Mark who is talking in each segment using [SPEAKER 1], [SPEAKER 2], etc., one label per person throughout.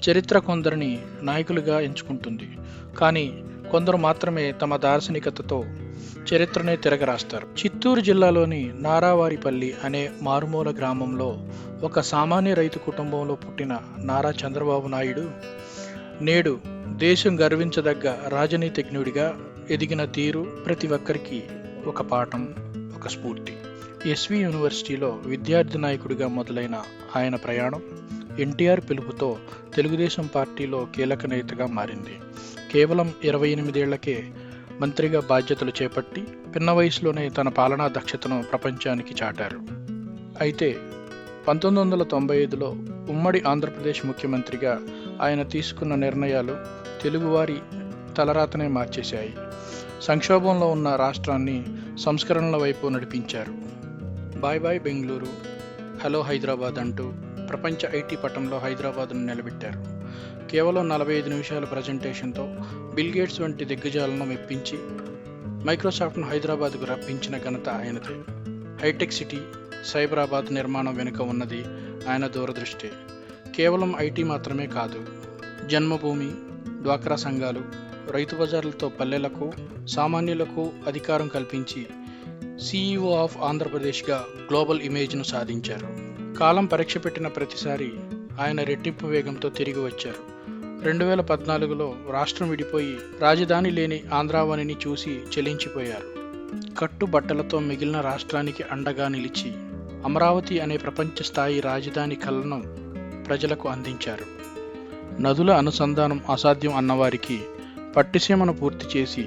[SPEAKER 1] చరిత్ర కొందరిని నాయకులుగా ఎంచుకుంటుంది, కానీ కొందరు మాత్రమే తమ దార్శనికతతో చరిత్రనే తిరగరాస్తారు. చిత్తూరు జిల్లాలోని నారావారిపల్లి అనే మారుమూల గ్రామంలో ఒక సామాన్య రైతు కుటుంబంలో పుట్టిన నారా చంద్రబాబు నాయుడు నేడు దేశం గర్వించదగ్గ రాజనీతిజ్ఞుడిగా ఎదిగిన తీరు ప్రతి ఒక్కరికి ఒక పాఠం, ఒక స్ఫూర్తి. ఎస్వి యూనివర్సిటీలో విద్యార్థి నాయకుడిగా మొదలైన ఆయన ప్రయాణం ఎన్టీఆర్ పిలుపుతో తెలుగుదేశం పార్టీలో కీలక నేతగా మారింది. కేవలం 28 ఏళ్లకే మంత్రిగా బాధ్యతలు చేపట్టి పిన్న వయసులోనే తన పాలనా దక్షతను ప్రపంచానికి చాటారు. అయితే 1995లో ఉమ్మడి ఆంధ్రప్రదేశ్ ముఖ్యమంత్రిగా ఆయన తీసుకున్న నిర్ణయాలు తెలుగువారి తలరాతనే మార్చేశాయి. సంక్షోభంలో ఉన్న రాష్ట్రాన్ని సంస్కరణల వైపు నడిపించారు. Bye bye Bengaluru, hello Hyderabad అంటూ ప్రపంచ ఐటీ పటంలో హైదరాబాద్ను నిలబెట్టారు. కేవలం 45 నిమిషాల ప్రజెంటేషన్తో బిల్ గేట్స్ వంటి దిగ్గజాలను మెప్పించి మైక్రోసాఫ్ట్ను హైదరాబాద్కు రప్పించిన ఘనత ఆయనదే. హైటెక్ సిటీ, సైబరాబాద్ నిర్మాణం వెనుక ఉన్నది ఆయన దూరదృష్టి. కేవలం ఐటీ మాత్రమే కాదు, జన్మభూమి, డ్వాక్రా సంఘాలు, రైతు బజార్లతో పల్లెలకు, సామాన్యులకు అధికారం కల్పించి CEO ఆఫ్ ఆంధ్రప్రదేశ్గా గ్లోబల్ ఇమేజ్ను సాధించారు. కాలం పరీక్ష పెట్టిన ప్రతిసారి ఆయన రెట్టింపు వేగంతో తిరిగి వచ్చారు. 2014లో రాష్ట్రం విడిపోయి రాజధాని లేని ఆంధ్రావనిని చూసి చెలించిపోయారు. కట్టుబట్టలతో మిగిలిన రాష్ట్రానికి అండగా నిలిచి అమరావతి అనే ప్రపంచ స్థాయి రాజధాని కలను ప్రజలకు అందించారు. నదుల అనుసంధానం అసాధ్యం అన్నవారికి పట్టిసీమను పూర్తి చేసి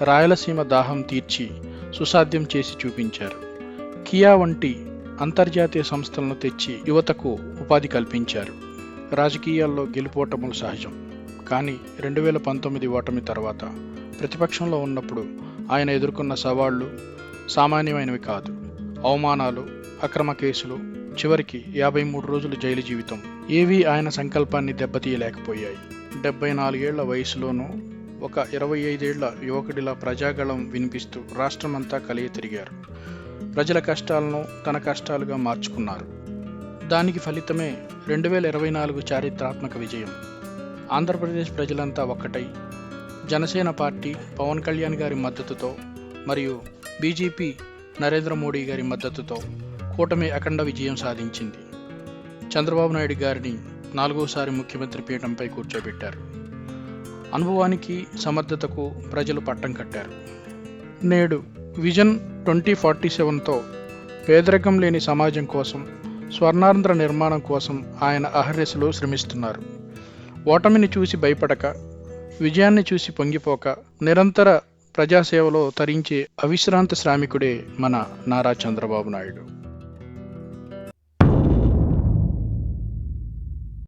[SPEAKER 1] రాయలసీమ దాహం తీర్చి సుసాధ్యం చేసి చూపించారు. కియా వంటి అంతర్జాతీయ సంస్థలను తెచ్చి యువతకు ఉపాధి కల్పించారు. రాజకీయాల్లో గెలుపోటములు సహజం, కానీ 2019 ఓటమి తర్వాత ప్రతిపక్షంలో ఉన్నప్పుడు ఆయన ఎదుర్కొన్న సవాళ్లు సామాన్యమైనవి కాదు. అవమానాలు, అక్రమ కేసులు, చివరికి 53 రోజులు జైలు జీవితం ఏవీ ఆయన సంకల్పాన్ని దెబ్బతీయలేకపోయాయి. 74 ఏళ్ల వయసులోనూ ఒక 25 ఏళ్ల యువకుడిలా ప్రజాగళం వినిపిస్తూ రాష్ట్రమంతా కలియ తిరిగారు. ప్రజల కష్టాలను తన కష్టాలుగా మార్చుకున్నారు. దానికి ఫలితమే 2024 చారిత్రాత్మక విజయం. ఆంధ్రప్రదేశ్ ప్రజలంతా ఒక్కటై జనసేన పార్టీ పవన్ కళ్యాణ్ గారి మద్దతుతో మరియు బీజేపీ నరేంద్ర మోడీ గారి మద్దతుతో కూటమి అఖండ విజయం సాధించింది. చంద్రబాబు నాయుడు గారిని 4వసారి ముఖ్యమంత్రి పీఠంపై కూర్చోబెట్టారు. అనుభవానికి, సమర్థతకు ప్రజలు పట్టం కట్టారు. నేడు విజన్ 2047తో పేదరికం లేని సమాజం కోసం, స్వర్ణాంధ్ర నిర్మాణం కోసం ఆయన అహర్నిశలు శ్రమిస్తున్నారు. ఓటమిని చూసి భయపడక, విజయాన్ని చూసి పొంగిపోక, నిరంతర ప్రజాసేవలో తరించే అవిశ్రాంత శ్రామికుడే మన నారా చంద్రబాబు నాయుడు.